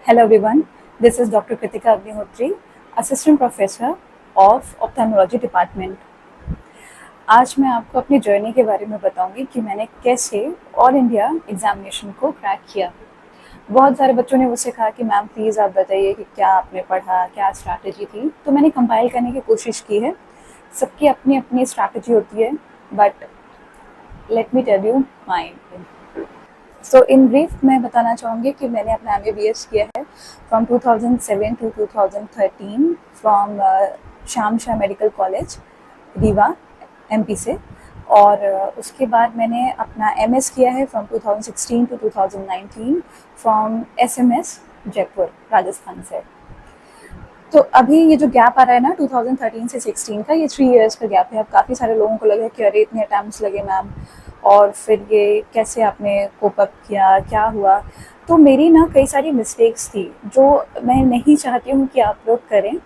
Hello everyone, this is Dr. Kritika Agnihotri, Assistant Professor of Ophthalmology Department. आज मैं आपको अपनी जर्नी के बारे में बताऊंगी कि मैंने कैसे ऑल इंडिया एग्जामिनेशन को क्रैक किया। बहुत सारे बच्चों ने मुझसे कहा कि मैम प्लीज़ आप बताइए कि क्या आपने पढ़ा, क्या स्ट्रैटेजी थी। तो मैंने कंपाइल करने की कोशिश की है। सबकी अपनी अपनी स्ट्रैटेजी होती है, but let me tell you mine. So in brief मैं बताना चाहूँगी कि मैंने अपना MBBS किया है from 2007 to 2013 from Shyam Shah medical college Rewa MP से। और उसके बाद मैंने अपना MS किया है from 2016 to 2019 from SMS Jaipur Rajasthan से। तो अभी ये जो गैप आ रहा है ना 2013 से 16 का, ये 3 इयर्स का गैप है। अब काफ़ी सारे लोगों को लगा कि अरे इतने अटैम्प्ट्स लगे मैम, और फिर ये कैसे आपने कोप अप किया, क्या हुआ। तो मेरी ना कई सारी मिस्टेक्स थी जो मैं नहीं चाहती हूँ कि आप लोग करें।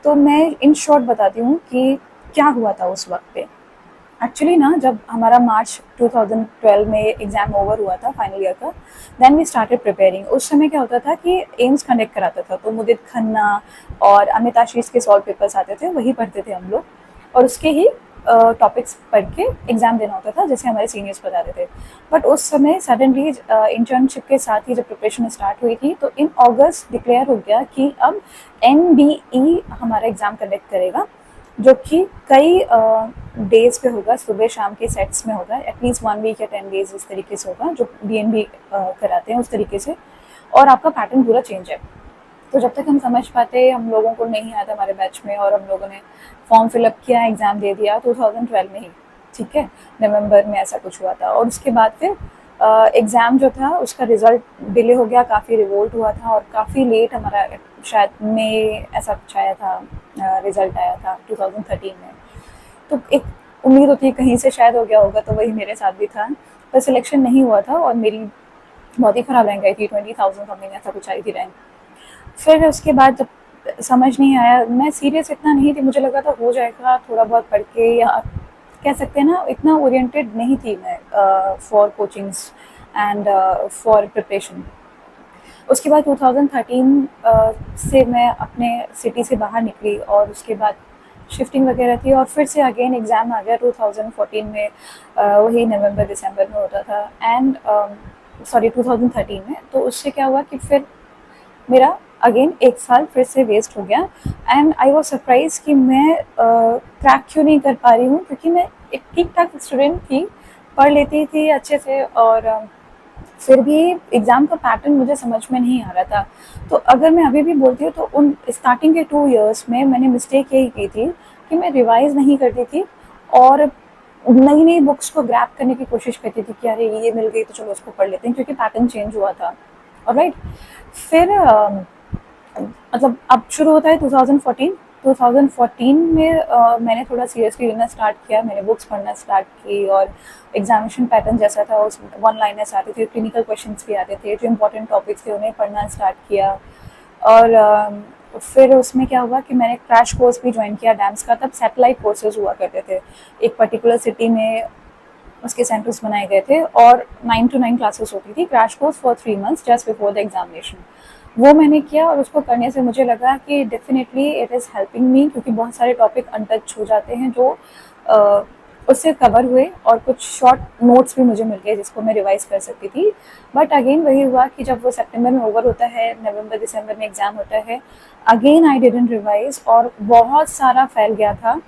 तो मैं इन शॉर्ट बताती हूँ कि क्या हुआ था उस वक्त पे। एक्चुअली ना जब हमारा मार्च 2012 में एग्ज़ाम ओवर हुआ था फाइनल ईयर का, देन वी स्टार्टेड प्रिपेयरिंग। उस समय क्या होता था कि एम्स कंडक्ट कराता था, तो मुदित खन्ना और अमित आशीष के सॉल्व पेपर्स आते थे, वही पढ़ते थे हम लोग, और उसके ही टॉपिक्स पढ़ के एग्ज़ाम देना होता था, जैसे हमारे सीनियर्स बताते थे। बट उस समय सडनली इंटर्नशिप के साथ ही जब प्रिपरेशन स्टार्ट हुई थी, तो इन अगस्त डिक्लेयर हो गया कि अब NDE हमारा एग्ज़ाम कंडक्ट करेगा, जो कि कई डेज पे होगा, सुबह शाम के सेट्स में होगा, एटलीस्ट 1 वीक या 10 डेज इस तरीके से होगा, जो DNB कराते हैं उस तरीके से। और आपका पैटर्न पूरा चेंज है। तो जब तक हम समझ पाते, हम लोगों को नहीं आया था हमारे बैच में, और हम लोगों ने फॉर्म फिलअप किया, एग्ज़ाम दे दिया 2012 में ही, ठीक है, नवंबर में ऐसा कुछ हुआ था। और उसके बाद फिर एग्ज़ाम जो था उसका रिज़ल्ट डिले हो गया, काफ़ी रिवोल्ट हुआ था, और काफ़ी लेट हमारा शायद मई ऐसा कुछ आया था, रिज़ल्ट आया था 2013 में। तो एक उम्मीद होती है कहीं से शायद हो गया होगा, तो वही मेरे साथ भी था, पर सिलेक्शन नहीं हुआ था और मेरी बहुत ही ख़राब रैंक आई थी, 20,000 समथिंग ऐसा कुछ आई थी रैंक। फिर उसके बाद जब समझ नहीं आया, मैं सीरियस इतना नहीं थी, मुझे लगा था हो जाएगा थोड़ा बहुत पढ़ के, या कह सकते हैं ना, इतना ओरिएंटेड नहीं थी मैं for coachings and for preparation. उसके बाद 2013 से मैं अपने सिटी से बाहर निकली, और उसके बाद शिफ्टिंग वगैरह थी, और फिर से अगेन एग्ज़ाम आ गया 2014 में, वही नवंबर दिसंबर में होता था, एंड सॉरी 2013 में। तो उससे क्या हुआ कि फिर मेरा अगेन एक साल फिर से वेस्ट हो गया, एंड आई वॉज सरप्राइज कि मैं क्रैक क्यों नहीं कर पा रही हूँ, क्योंकि मैं एक ठीक ठाक स्टूडेंट थी, पढ़ लेती थी अच्छे से, और फिर भी एग्ज़ाम का पैटर्न मुझे समझ में नहीं आ रहा था। तो अगर मैं अभी भी बोलती हूँ, तो उन स्टार्टिंग के 2 इयर्स में मैंने मिस्टेक यही की थी कि मैं रिवाइज़ नहीं करती थी, और नई नई बुक्स को ग्रैब करने की कोशिश करती थी कि अरे ये मिल गई तो चलो उसको पढ़ लेते हैं, क्योंकि पैटर्न चेंज हुआ था। ऑलराइट, फिर मतलब अब शुरू होता है 2014 में मैंने थोड़ा सीरियसली लेना स्टार्ट किया, मैंने बुक्स पढ़ना स्टार्ट की, और एग्जामिनेशन पैटर्न जैसा था उस 1 लाइनर्स आते थे, क्लिनिकल क्वेश्चंस भी आते थे, जो इंपॉर्टेंट टॉपिक्स थे उन्हें पढ़ना स्टार्ट किया। और फिर उसमें क्या हुआ कि मैंने क्रैश कोर्स भी ज्वाइन किया डैम्स का। तब सैटेलाइट कोर्सेज हुआ करते थे, एक पर्टिकुलर सिटी में उसके सेंटर्स बनाए गए थे, और 9 to 9 क्लासेस होती थी, crash course for 3 months just before the examination. वो मैंने किया, और उसको करने से मुझे लगा कि definitely it is helping me, क्योंकि बहुत सारे टॉपिक अनटच हो जाते हैं जो उससे कवर हुए, और कुछ शॉर्ट नोट्स भी मुझे मिल गए जिसको मैं रिवाइज कर सकती थी। बट अगेन वही हुआ कि जब वो सितंबर में ओवर होता है, नवंबर दिसंबर में एग्ज़ाम होता है, अगेन आई डिडंट रिवाइज, और बहुत सारा फैल गया था,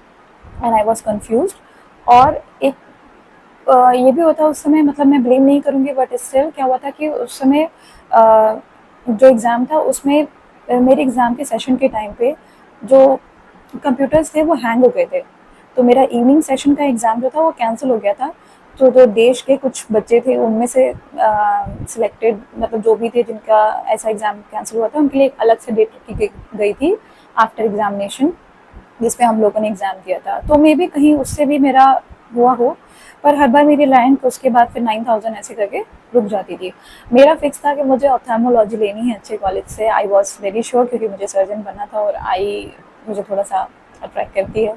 एंड आई वॉज कन्फ्यूज। और एक ये भी होता उस समय, मतलब मैं ब्लेम नहीं करूँगी, बट स्टिल क्या हुआ था कि उस समय जो एग्ज़ाम था उसमें मेरे एग्ज़ाम के सेशन के टाइम पे जो कंप्यूटर्स थे वो हैंग हो गए थे, तो मेरा इवनिंग सेशन का एग्ज़ाम जो था वो कैंसिल हो गया था। तो जो देश के कुछ बच्चे थे उनमें से सिलेक्टेड, मतलब जो भी थे जिनका ऐसा एग्ज़ाम कैंसिल हुआ था, उनके लिए एक अलग से डेट रखी गई थी आफ्टर एग्जामिनेशन, जिस पे हम लोगों ने एग्ज़ाम दिया था। तो मे भी कहीं उससे भी मेरा हुआ हो, पर हर बार मेरी रैंक उसके बाद फिर 9,000 ऐसे करके रुक जाती थी। मेरा फिक्स था कि मुझे ऑप्थेल्मोलॉजी लेनी है अच्छे कॉलेज से, आई वॉज वेरी श्योर, क्योंकि मुझे सर्जन बनना था, और आई मुझे थोड़ा सा अट्रैक्ट करती है।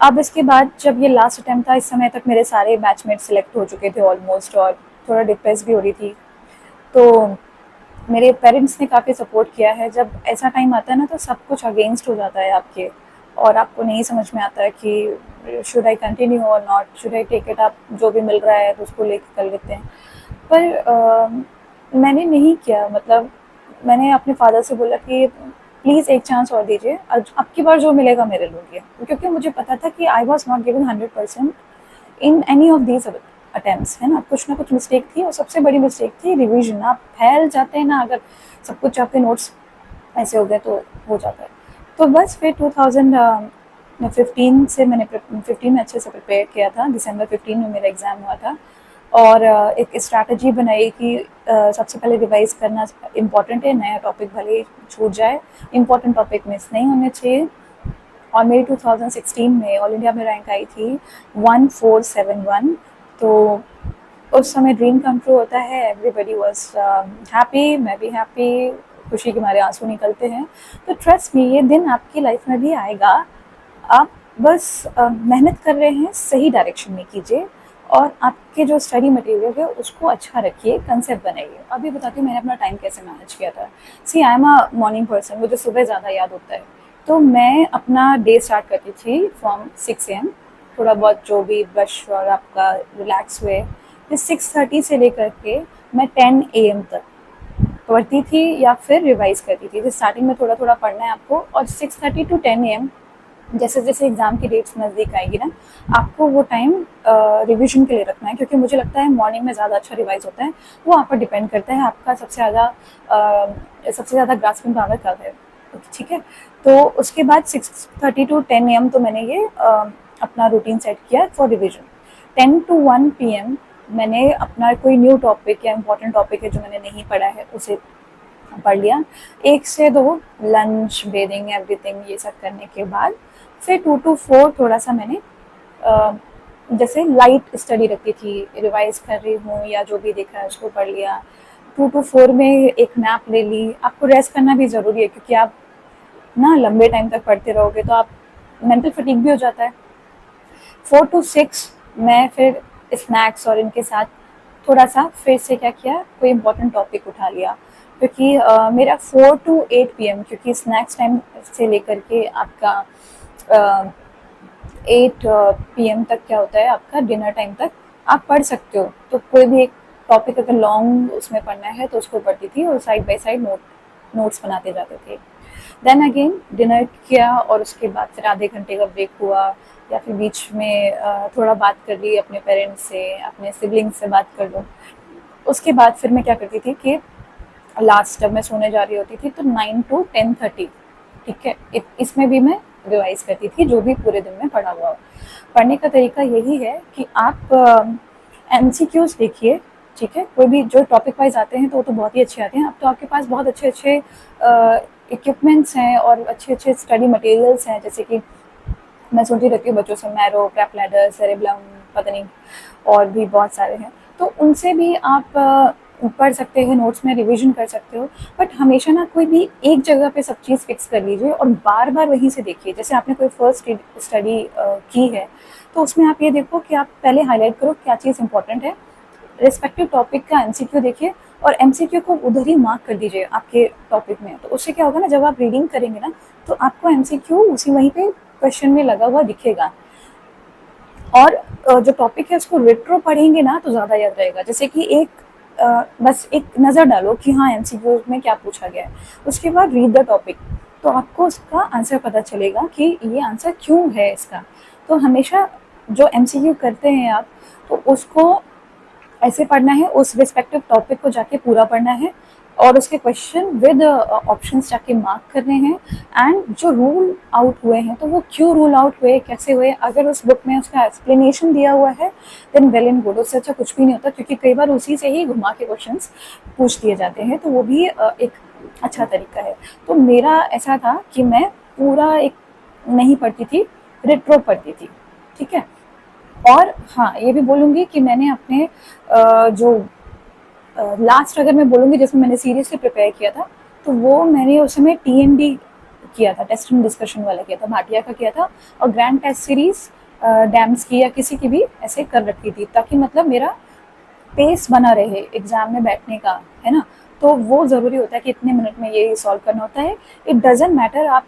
अब इसके बाद जब ये लास्ट अटैम्प्ट था, इस समय तक मेरे सारे बैचमेट्स सिलेक्ट हो चुके थे ऑलमोस्ट, और थोड़ा डिप्रेस भी हो रही थी। तो मेरे पेरेंट्स ने काफ़ी सपोर्ट किया है। जब ऐसा टाइम आता है ना तो सब कुछ अगेंस्ट हो जाता है आपके, और आपको नहीं समझ में आता है कि शुड आई कंटिन्यू और not, should I take it, आप जो भी मिल रहा है तो उसको लेके कर लेते हैं। पर मैंने नहीं किया, मतलब मैंने अपने फादर से बोला कि प्लीज़ एक चांस और दीजिए, अब की बार जो मिलेगा मेरे लिए, क्योंकि मुझे पता था कि I was not giving 100% in any of these attempts, है ना। कुछ ना कुछ मिस्टेक थी, और सबसे बड़ी मिस्टेक थी रिवीजन। आप फैल जाते हैं ना, अगर सब कुछ आपके नोट्स ऐसे हो गए तो हो जाता है। तो बस फिर 2015 से मैंने 15 में अच्छे से प्रिपेयर किया था। दिसंबर 15 में मेरा एग्ज़ाम हुआ था, और एक स्ट्रैटेजी बनाई कि सबसे पहले रिवाइज करना इम्पॉर्टेंट है। नया टॉपिक भले ही छूट जाए, इम्पॉर्टेंट टॉपिक मिस नहीं होने चाहिए। और मेरी 2016 में ऑल इंडिया में रैंक आई थी 1471। तो उस समय ड्रीम कम ट्रू होता है, एवरीबडी वॉज हैप्पी, मैं भी हैप्पी, खुशी के मारे आंसू निकलते हैं। तो ट्रस्ट मी, ये दिन आपकी लाइफ में भी आएगा। आप बस मेहनत कर रहे हैं, सही डायरेक्शन में कीजिए, और आपके जो स्टडी मटेरियल है उसको अच्छा रखिए, कंसेप्ट बनाइए। अभी बताती हूँ मैंने अपना टाइम कैसे मैनेज किया था। See I am a morning person, मुझे सुबह ज़्यादा याद होता है। तो मैं अपना डे स्टार्ट करती थी फ्रॉम 6 AM, थोड़ा बहुत जो भी ब्रश और आपका रिलैक्स हुए, फिर 6:30 से लेकर के मैं 10 AM तक पढ़ती थी या फिर रिवाइज करती थी। तो स्टार्टिंग में थोड़ा थोड़ा पढ़ना है आपको, और 6:30 to 10 AM जैसे जैसे एग्ज़ाम की डेट्स नज़दीक आएगी ना, आपको वो टाइम रिवीजन के लिए रखना है, क्योंकि मुझे लगता है मॉर्निंग में ज़्यादा अच्छा रिवाइज होता है। वो आप पर डिपेंड करता है, आपका सबसे ज़्यादा ग्रास्पिंग पावर कब है, ठीक है। तो उसके बाद 6:30 to 10 AM तो मैंने ये अपना रूटीन सेट किया फॉर रिविजन। 10 to 1 PM मैंने अपना कोई न्यू टॉपिक या इम्पोर्टेंट टॉपिक है जो मैंने नहीं पढ़ा है उसे पढ़ लिया। 1 से 2 लंच, बेदिंग, एवरीथिंग ये सब करने के बाद फिर 2 to 4 थोड़ा सा मैंने जैसे लाइट स्टडी रखी थी, रिवाइज कर रही हूँ या जो भी देखा है उसको पढ़ लिया। 2 to 4 में एक नैप ले ली। आपको रेस्ट करना भी ज़रूरी है, क्योंकि आप ना लंबे टाइम तक पढ़ते रहोगे तो आप मेंटल फटीग भी हो जाता है। 4 to 6 मैं फिर स्नैक्स और इनके साथ थोड़ा सा फिर से क्या किया, कोई इम्पोर्टेंट टॉपिक उठा लिया, क्योंकि मेरा 4 to 8 PM, क्योंकि स्नैक्स टाइम से लेकर के आपका 8 PM तक क्या होता है, आपका डिनर टाइम तक आप पढ़ सकते हो। तो कोई भी एक टॉपिक अगर लॉन्ग उसमें पढ़ना है तो उसको पढ़ती थी, और साइड बाय साइड नोट्स बनाते जाते थे। देन अगेन डिनर किया, और उसके बाद फिर आधे घंटे का ब्रेक हुआ, या फिर बीच में थोड़ा बात कर ली अपने पेरेंट्स से, अपने सिबलिंग्स से बात कर लो। उसके बाद फिर मैं क्या करती थी कि लास्ट जब मैं सोने जा रही होती थी तो 9 to 10:30, ठीक है, इसमें भी मैं रिवाइज करती थी जो भी पूरे दिन में पढ़ा हुआ। पढ़ने का तरीका यही है कि आप MCQs देखिए, ठीक है। कोई भी जो टॉपिक वाइज आते हैं तो वो तो बहुत ही अच्छे आते हैं। अब तो आपके पास बहुत अच्छे अच्छे इक्विपमेंट्स हैं और अच्छे अच्छे स्टडी मटेरियल्स हैं, जैसे कि मैं सुनती रहती हूँ बच्चों से, मैरो, क्रैप लैडर, सेरेब्लम, पता नहीं और भी बहुत सारे हैं। तो उनसे भी आप पढ़ सकते हैं, नोट्स में रिवीजन कर सकते हो। बट हमेशा ना कोई भी एक जगह पे सब चीज़ फिक्स कर लीजिए और बार बार वहीं से देखिए। जैसे आपने कोई फर्स्ट स्टडी की है तो उसमें आप ये देखो कि आप पहले हाईलाइट करो क्या चीज़ इंपॉर्टेंट है, रिस्पेक्टिव टॉपिक का MCQ देखिए, और MCQ को उधर ही मार्क कर दीजिए आपके टॉपिक में। तो उससे क्या होगा ना, जब आप रीडिंग करेंगे ना तो आपको MCQ उसी वहीं पे क्वेश्चन में लगा हुआ दिखेगा। और जो टॉपिक है उसको रेट्रो पढ़ेंगे ना तो ज़्यादा याद रहेगा। जैसे कि बस एक नज़र डालो कि हाँ MCQ में क्या पूछा गया है, उसके बाद रीड द टॉपिक, तो आपको उसका आंसर पता चलेगा कि ये आंसर क्यों है इसका। तो हमेशा जो MCQ करते हैं आप, तो उसको ऐसे पढ़ना है, उस रिस्पेक्टिव टॉपिक को जाके पूरा पढ़ना है, और उसके क्वेश्चन विद ऑप्शंस जाके मार्क करने हैं। एंड जो रूल आउट हुए हैं तो वो क्यों रूल आउट हुए, कैसे हुए, अगर उस बुक में उसका एक्सप्लेनेशन दिया हुआ है देन वेल एंड गुड। उससे अच्छा कुछ भी नहीं होता, क्योंकि कई बार उसी से ही घुमा के क्वेश्चंस पूछ दिए जाते हैं, तो वो भी एक अच्छा तरीका है। तो मेरा ऐसा था कि मैं पूरा एक नहीं पढ़ती थी, रेट्रो पढ़ती थी, ठीक है। और हाँ, ये भी बोलूँगी कि मैंने अपने जो लास्ट अगर मैं बोलूँगी जिसमें मैंने सीरियसली प्रिपेयर किया था, तो वो मैंने उस समय TND किया था, टेस्ट एंड डिस्कशन वाला किया था, भाटिया का किया था, और ग्रैंड टेस्ट सीरीज डैम्स की या किसी की भी ऐसे कर रखी थी, ताकि मतलब मेरा पेस बना रहे एग्जाम में बैठने का, है ना। तो वो ज़रूरी होता है कि इतने मिनट में ये सॉल्व करना होता है। इट डज़न्ट मैटर आप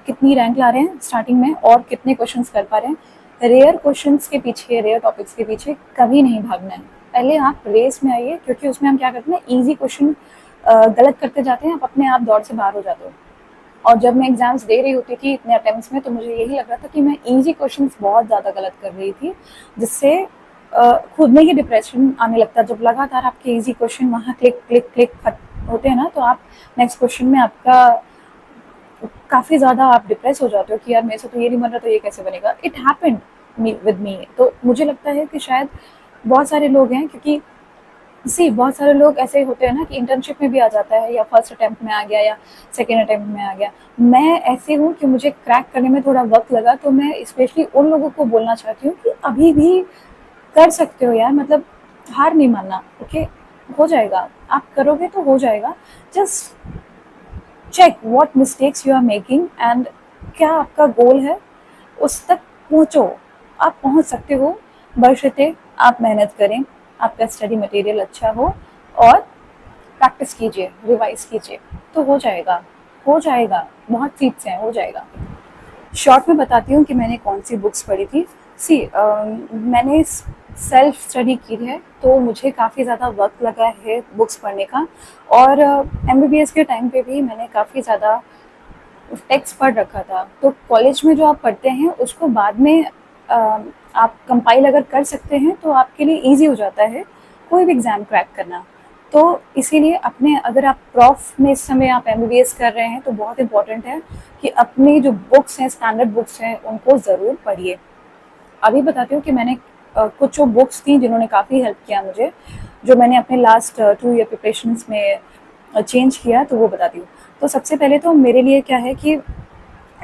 कितनी रैंक ला रहे हैं स्टार्टिंग में और कितने क्वेश्चंस कर पा रहे हैं। रेयर क्वेश्चंस के पीछे, रेयर टॉपिक्स के पीछे कभी नहीं भागना है। पहले आप रेस में आइए, क्योंकि उसमें हम क्या करते हैं, ईजी क्वेश्चन गलत करते जाते हैं, आप अपने आप दौड़ से बाहर हो जाते हो। और जब मैं एग्जाम्स दे रही होती थी इतने अटेम्प्ट्स में, तो मुझे यही लग रहा था कि मैं इजी क्वेश्चंस बहुत ज़्यादा गलत कर रही थी, जिससे खुद में ही डिप्रेशन आने लगता है। जब लगातार आपके इजी क्वेश्चन वहाँ क्लिक क्लिक क्लिक होते हैं ना, तो आप नेक्स्ट क्वेश्चन में आपका काफ़ी ज़्यादा आप डिप्रेस हो जाते हो कि यार मेरे से तो ये नहीं बन रहा, तो ये कैसे बनेगा। It happened with me. तो मुझे लगता है कि शायद बहुत सारे लोग हैं, क्योंकि बहुत सारे लोग ऐसे होते हैं ना कि इंटर्नशिप में भी आ जाता है, या फर्स्ट अटेम्प्ट में आ गया या सेकेंड अटेम्प्ट में आ गया। मैं ऐसे हूँ कि मुझे क्रैक करने में थोड़ा वक्त लगा, तो मैं स्पेशली उन लोगों को बोलना चाहती हूँ कि अभी भी कर सकते हो यार, मतलब हार नहीं मानना। ओके, हो जाएगा, आप करोगे तो हो जाएगा। Just check what mistakes you are making and क्या आपका गोल है, उस तक पहुँचो। आप पहुँच सकते हो, बशर्ते आप मेहनत करें, आपका स्टडी मटेरियल अच्छा हो और प्रैक्टिस कीजिए, रिवाइज कीजिए, तो हो जाएगा, हो जाएगा। बहुत सीट्स हैं, हो जाएगा। शॉर्ट में बताती हूँ कि मैंने कौन सी बुक्स पढ़ी थी। मैंने सेल्फ स्टडी की है, तो मुझे काफ़ी ज़्यादा वक्त लगा है बुक्स पढ़ने का। और एमबीबीएस के टाइम पे भी मैंने काफ़ी ज़्यादा टेक्स्ट पढ़ रखा था। तो कॉलेज में जो आप पढ़ते हैं उसको बाद में आप कंपाइल अगर कर सकते हैं तो आपके लिए ईजी हो जाता है कोई भी एग्ज़ाम क्रैक करना। तो इसीलिए अपने, अगर आप प्रॉफ में इस समय आप एमबीबीएस कर रहे हैं, तो बहुत इम्पोर्टेंट है कि अपनी जो बुक्स हैं, स्टैंडर्ड बुक्स हैं, उनको ज़रूर पढ़िए। अभी बताती हूँ कि मैंने कुछ जो बुक्स थी जिन्होंने काफ़ी हेल्प किया मुझे, जो मैंने अपने लास्ट 2 ईयर प्रिपरेशंस में चेंज किया, तो वो बताती हूँ। तो सबसे पहले तो मेरे लिए क्या है कि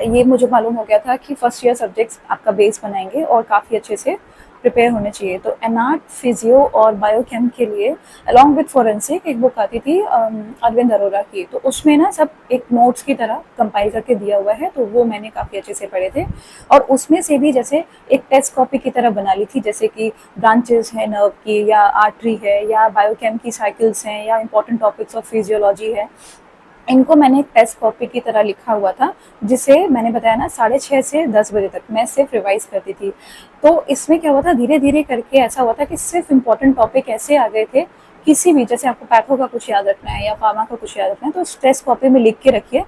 ये मुझे मालूम हो गया था कि फर्स्ट ईयर सब्जेक्ट्स आपका बेस बनाएंगे और काफ़ी अच्छे से प्रिपेयर होने चाहिए। तो एनाट, फिजियो और बायोकेम के लिए अलॉन्ग विथ फोरेंसिक एक बुक आती थी अरविंद अरोरा की, तो उसमें ना सब एक नोट्स की तरह कंपाइल करके दिया हुआ है, तो वो मैंने काफ़ी अच्छे से पढ़े थे। और उसमें से भी जैसे एक टेस्ट कॉपी की तरह बना ली थी, जैसे कि ब्रांचेस है नर्व की, या आर्टरी है, या बायोकेम की साइकिल्स हैं, या इंपॉर्टेंट टॉपिक्स ऑफ फिजियोलॉजी है, इनको मैंने एक टेस्ट कॉपी की तरह लिखा हुआ था, जिसे मैंने बताया ना 6:30 से 10 बजे तक मैं सिर्फ रिवाइज करती थी। तो इसमें क्या हुआ था, धीरे धीरे करके ऐसा हुआ था कि सिर्फ इम्पोर्टेंट टॉपिक ऐसे आ गए थे, किसी भी, जैसे आपको पैथो का कुछ याद रखना है या फार्मा का कुछ याद रखना है, तो उस टेस्ट कॉपी में लिख के रखिए,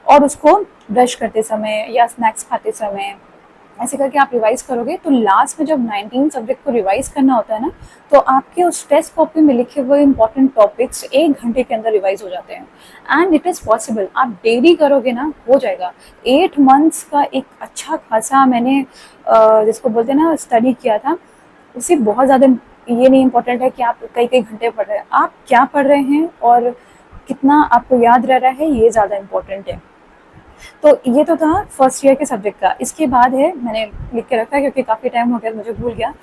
और उसको ब्रश करते समय या स्नैक्स खाते समय ऐसे करके आप रिवाइज करोगे, तो लास्ट में जब 19 सब्जेक्ट को रिवाइज करना होता है ना, तो आपके उस टेस्ट कॉपी में लिखे हुए इंपॉर्टेंट टॉपिक्स 1 घंटे के अंदर रिवाइज हो जाते हैं। एंड इट इज़ पॉसिबल, आप डेली करोगे ना, हो जाएगा। 8 मंथ्स का एक अच्छा खासा मैंने जिसको बोलते हैं ना स्टडी किया था। उसे बहुत ज़्यादा ये नहीं इम्पोर्टेंट है कि आप कई कई घंटे पढ़ रहे हैं, आप क्या पढ़ रहे हैं और कितना आपको याद रह रहा है, ये ज़्यादा इम्पोर्टेंट है। तो ये तो था फर्स्ट ईयर के सब्जेक्ट का। इसके बाद है, मैंने लिख के रखा है क्योंकि काफ़ी टाइम हो गया, मुझे भूल गया।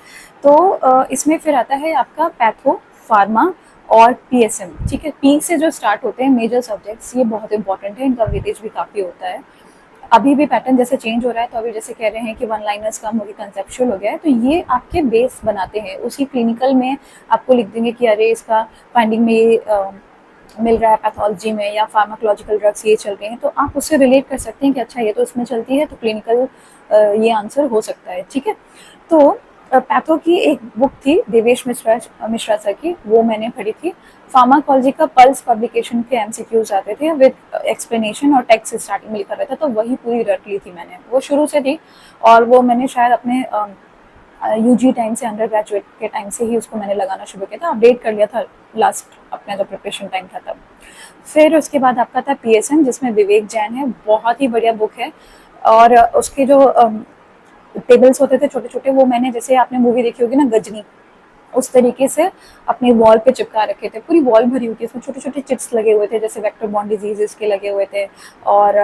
तो इसमें फिर आता है आपका पैथो, फार्मा और पीएसएम। ठीक है, पी से जो स्टार्ट होते हैं मेजर सब्जेक्ट्स, ये बहुत इंपॉर्टेंट है, इनका वेटेज भी काफ़ी होता है। अभी भी पैटर्न जैसे चेंज हो रहा है, तो अभी जैसे कह रहे हैं कि वन लाइनर्स कम हो गए, कंसेप्चुअल हो गया है, तो ये आपके बेस बनाते हैं। उसी क्लिनिकल में आपको लिख देंगे कि अरे इसका फाइंडिंग में ये मिल रहा है, पैथोलॉजी में या फार्माकोलॉजिकल ड्रग्स ये चल रहे हैं, तो आप उससे रिलेट कर सकते हैं कि अच्छा ये तो इसमें चलती है, तो क्लिनिकल ये आंसर हो सकता है। ठीक है, तो पैथो की एक बुक थी देवेश मिश्रा सर की, वो मैंने पढ़ी थी। फार्माकोलॉजी का पल्स पब्लिकेशन के एमसीक्यूज आते थे विद एक्सप्लेनेशन, और टेक्स्ट स्टार्टिंग में लिखा रहता, तो वही पूरी रट ली थी मैंने, वो शुरू से थी। और वो मैंने शायद अपने यूजी टाइम से, अंडर ग्रेजुएट के टाइम से ही उसको मैंने लगाना शुरू किया था, अपडेट कर लिया था लास्ट अपना जब प्रिपरेशन टाइम था तब। फिर उसके बाद आपका था पीएसएम, जिसमें विवेक जैन है, बहुत ही बढ़िया बुक है। और उसके जो टेबल्स होते थे छोटे छोटे, वो मैंने, जैसे आपने मूवी देखी होगी ना गजनी, उस तरीके से अपनी वॉल पे चिपका रखे थे। पूरी वॉल भरी हुई थी, इसमें छोटे छोटे चिट्स लगे हुए थे, जैसे वेक्टर बॉर्न डिजीजेस के लगे हुए थे, और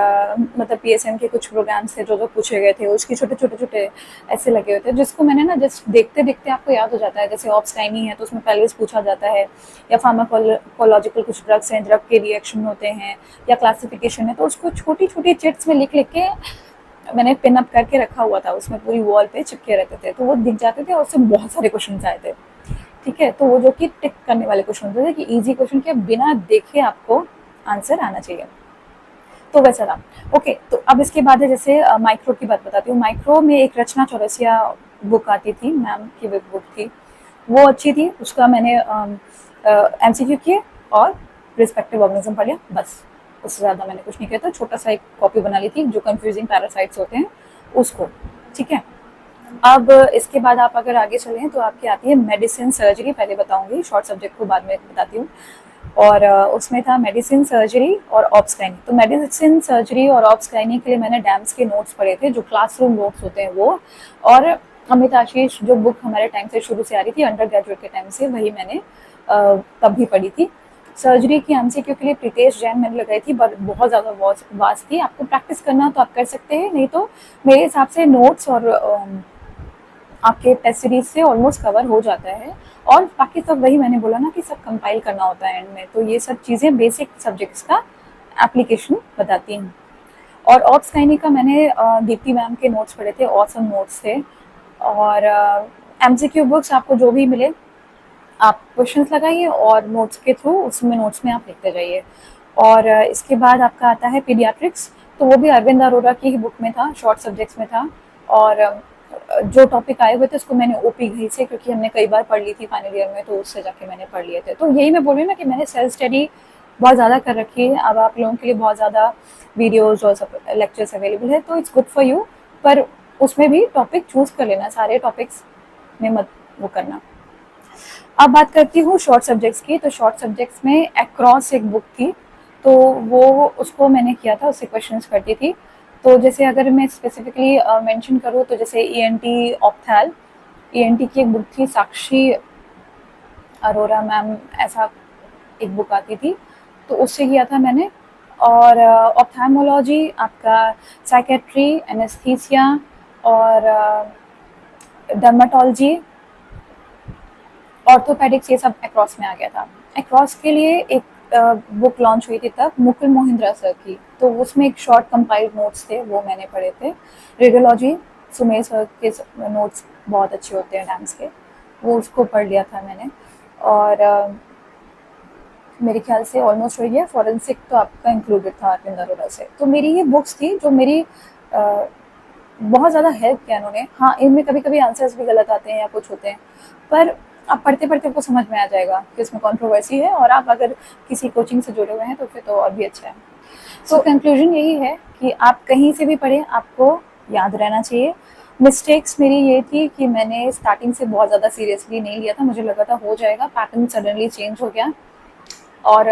मतलब पीएसएम के कुछ प्रोग्राम्स थे जो जो पूछे गए थे, उसकी छोटे छोटे छोटे ऐसे लगे हुए थे, जिसको मैंने ना जस्ट देखते देखते आपको याद हो जाता है। जैसे ऑप्सटाइमी है तो उसमें पेल्विस पूछा जाता है, या फार्माकोलॉजिकल कुछ ड्रग्स हैं, ड्रग के रिएक्शन होते हैं, या क्लासिफिकेशन है, तो उसको छोटी छोटी चिट्स में लिख लिख के मैंने पिन अप करके रखा हुआ था, उसमें पूरी वॉल पे चिपके रहते थे, तो वो दिख जाते थे और उससे बहुत सारे क्वेश्चन आए थे। ठीक ठीक है। तो वो जो कि टिक करने वाले क्वेश्चन होते थे कि इजी क्वेश्चन के बिना देखे आपको आंसर आना चाहिए, तो वैसा था। ओके, तो अब इसके बाद है जैसे माइक्रो की बात बताती हूँ। माइक्रो में एक रचना चौरसिया बुक आती थी, मैम की बुक थी, वो अच्छी थी। उसका मैंने एमसीक्यू किए और रिस्पेक्टिव ऑर्गेनिज्म पढ़ लिया, बस। उससे ज़्यादा मैंने कुछ नहीं किया था। छोटा सा एक कॉपी बना ली थी जो कंफ्यूजिंग पैरासाइट्स होते हैं उसको, ठीक है। अब इसके बाद आप अगर आगे चलें तो आपकी आती है मेडिसिन सर्जरी, पहले बताऊंगी, शॉर्ट सब्जेक्ट को बाद में बताती हूँ। और उसमें था मेडिसिन सर्जरी और ऑप्स गायनी। तो मेडिसिन सर्जरी और ऑप्स गायनी के लिए मैंने डैम्स के नोट्स पढ़े थे, जो क्लासरूम नोट्स होते हैं वो। और अमित आशीष जो बुक हमारे टाइम से शुरू से आ रही थी, अंडर ग्रेजुएट के टाइम से, वही मैंने तब भी पढ़ी थी। सर्जरी की एमसीक्यू के लिए प्रीतेश जैन मैंने लगाई थी, बट बहुत ज़्यादा वास्ट थी। आपको प्रैक्टिस करना तो आप कर सकते हैं, नहीं तो मेरे हिसाब से नोट्स और आपके टेस्ट सीरीज से ऑलमोस्ट कवर हो जाता है। और बाकी सब वही मैंने बोला ना कि सब कंपाइल करना होता है एंड में, तो ये सब चीज़ें बेसिक सब्जेक्ट्स का एप्लीकेशन बताती हैं। और ऑप्स गायनी का मैंने दीप्ति मैम के नोट्स पढ़े थे, ऑसम नोट्स थे। और एमसीक्यू बुक्स आपको जो भी मिले आप क्वेश्चंस लगाइए और नोट्स के थ्रू उसमें नोट्स में आप लिखते जाइए। और इसके बाद आपका आता है पीडियाट्रिक्स, तो वो भी अरविंद अरोड़ा की ही बुक में था, शॉर्ट सब्जेक्ट्स में था। और जो टॉपिक आए हुए थे उसको मैंने ओपी घई से, क्योंकि हमने कई बार पढ़ ली थी फाइनल ईयर में, तो उससे जाके मैंने पढ़ लिए थे। तो यही मैं बोल रही हूँ ना कि मैंने सेल्फ स्टडी बहुत ज़्यादा कर रखी है। अब आप लोगों के लिए बहुत ज़्यादा वीडियोज़ और सब लेक्चर्स अवेलेबल है, तो इट्स गुड फॉर यू। पर उसमें भी टॉपिक चूज़ कर लेना, सारे टॉपिक्स में मत वो करना। अब बात करती हूँ शॉर्ट सब्जेक्ट्स की। तो शॉर्ट सब्जेक्ट्स में अक्रॉस एक बुक थी, तो वो उसको मैंने किया था, उससे क्वेश्चंस करती थी। तो जैसे अगर मैं स्पेसिफिकली मेंशन करूँ तो जैसे ईएनटी ऑप्थैल, ईएनटी की एक बुक थी, साक्षी अरोरा मैम ऐसा एक बुक आती थी, तो उससे किया था मैंने। और ऑप्थैल्मोलॉजी, आपका साइकेट्री, एनेस्थीसिया और डर्माटोलॉजी, ऑर्थोपेडिक्स, ये सब अक्रॉस में आ गया था। अक्रॉस के लिए एक बुक लॉन्च हुई थी तब, मुकुल मोहिंद्रा सर की, तो उसमें एक शॉर्ट कंपाइल्ड नोट्स थे, वो मैंने पढ़े थे। रेडियोलॉजी, सुमेश सर के नोट्स बहुत अच्छे होते हैं डैम्स के, वो उसको पढ़ लिया था मैंने। और मेरे ख्याल से ऑलमोस्ट हो गया। फॉरेंसिक तो आपका इंक्लूडेड था अरविंद अरोड़ा से। तो मेरी ये बुक्स थी जो मेरी बहुत ज़्यादा हेल्प किया इन्होंने। हाँ, इनमें कभी कभी आंसर्स भी गलत आते हैं या कुछ होते हैं, पर आप पढ़ते पढ़ते आपको समझ में आ जाएगा कि इसमें कंट्रोवर्सी है, और आप अगर किसी कोचिंग से जुड़े हुए हैं तो फिर तो और भी अच्छा है। तो कंक्लूजन यही है कि आप कहीं से भी पढ़ें, आपको याद रहना चाहिए। मिस्टेक्स मेरी ये थी कि मैंने स्टार्टिंग से बहुत ज़्यादा सीरियसली नहीं लिया था, मुझे लगा था हो जाएगा, पैटर्न सडनली चेंज हो गया। और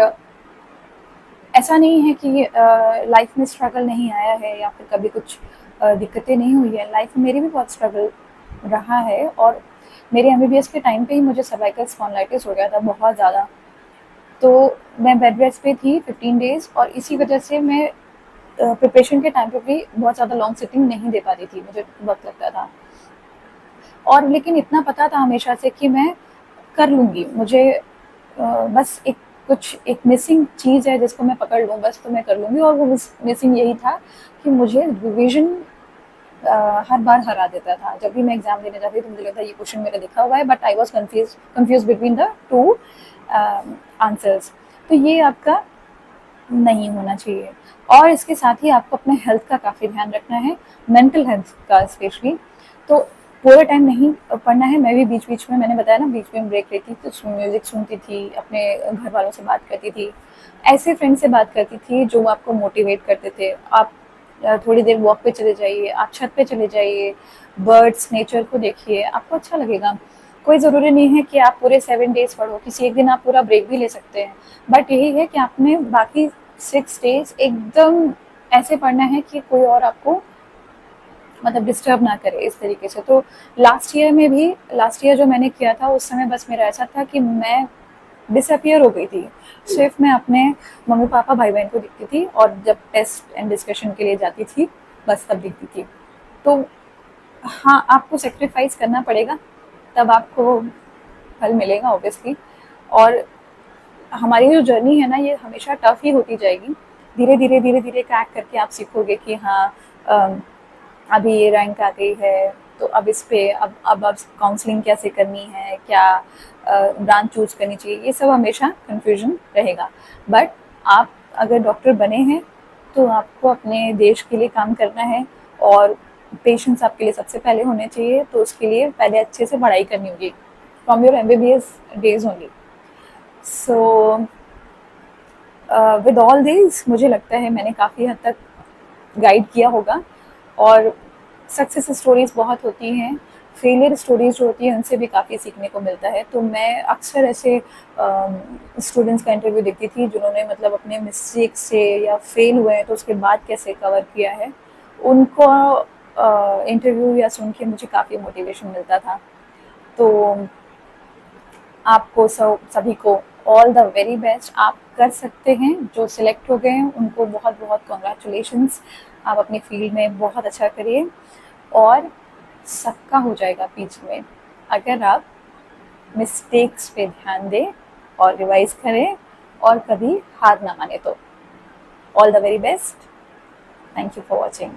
ऐसा नहीं है कि लाइफ में स्ट्रगल नहीं आया है या फिर कभी कुछ दिक्कतें नहीं हुई है। लाइफ में मेरी भी बहुत स्ट्रगल रहा है, और मेरे एमबीबीएस के टाइम पे ही मुझे सर्वाइकल स्पॉन्डिलाइटिस हो गया था बहुत ज़्यादा। तो मैं बेड रेस्ट पे थी 15 डेज़, और इसी वजह से मैं प्रिपरेशन के टाइम पे भी बहुत ज़्यादा लॉन्ग सिटिंग नहीं दे पा रही थी, मुझे वक्त लगता था। और लेकिन इतना पता था हमेशा से कि मैं कर लूँगी, मुझे बस एक मिसिंग चीज़ है जिसको मैं पकड़ लूँ बस, तो मैं कर लूँगी। और वो मिसिंग यही था कि मुझे रिविज़न हर बार हरा देता था। जब भी मैं एग्ज़ाम देने जाती थी तो मुझे लगता ये क्वेश्चन मेरा लिखा हुआ है, but I was confuse between the two answers. तो ये आपका नहीं होना चाहिए। और इसके साथ ही आपको अपने हेल्थ का काफ़ी ध्यान रखना है, मेंटल हेल्थ का स्पेशली। तो पूरा टाइम नहीं पढ़ना है। मैं भी बीच बीच में, मैंने बताया ना, बीच में ब्रेक लेती थी, तो म्यूज़िक सुनती थी, अपने घर वालों से बात करती थी, ऐसे फ्रेंड से बात करती थी जो आपको मोटिवेट करते थे। आप थोड़ी देर वॉक पे चले जाइए, आप छत पे चले जाइए, बर्ड्स, नेचर को देखिए, आपको अच्छा लगेगा। कोई ज़रूरी नहीं है कि आप पूरे 7 डेज़ पढ़ो, किसी एक दिन आप पूरा ब्रेक भी ले सकते हैं। बट यही है कि आपने बाकी 6 डेज़ एकदम ऐसे पढ़ना है कि कोई और आपको मतलब डिस्टर्ब ना करे इस तरीके से। तो लास्ट ईयर जो मैंने किया था, उस समय बस मेरा ऐसा था कि मैं डिसअपियर हो गई थी। सिर्फ मैं अपने मम्मी पापा भाई बहन को दिखती थी, और जब टेस्ट एंड डिस्कशन के लिए जाती थी बस तब दिखती थी। तो हाँ, आपको सेक्रीफाइस करना पड़ेगा, तब आपको फल मिलेगा ऑब्वियसली। और हमारी जो जर्नी है ना, ये हमेशा टफ ही होती जाएगी। धीरे धीरे क्रैक करके आप सीखोगे कि हाँ, अभी ये रैंक आ गई है, तो अब इस पे अब काउंसलिंग कैसे करनी है, क्या ब्रांच चूज करनी चाहिए, ये सब हमेशा कन्फ्यूजन रहेगा। बट आप अगर डॉक्टर बने हैं तो आपको अपने देश के लिए काम करना है और पेशेंट्स आपके लिए सबसे पहले होने चाहिए, तो उसके लिए पहले अच्छे से पढ़ाई करनी होगी from your MBBS days only. So with all this मुझे लगता है मैंने काफ़ी हद तक गाइड किया होगा। और सक्सेस स्टोरीज बहुत होती हैं, फेलियर स्टोरीज जो होती हैं उनसे भी काफ़ी सीखने को मिलता है। तो मैं अक्सर ऐसे स्टूडेंट्स का इंटरव्यू देखती थी जिन्होंने मतलब अपने मिस्टेक से या फेल हुए हैं तो उसके बाद कैसे कवर किया है, उनको इंटरव्यू या सुन के मुझे काफ़ी मोटिवेशन मिलता था। तो आपको सभी को ऑल द वेरी बेस्ट। आप कर सकते हैं, जो सिलेक्ट हो गए हैं उनको बहुत बहुत कॉन्ग्रेचुलेशंस। आप अपनी फील्ड में बहुत अच्छा करिए और सबका हो जाएगा बीच में, अगर आप मिस्टेक्स पे ध्यान दें और रिवाइज करें और कभी हार ना माने तो। All the very best. Thank you for watching.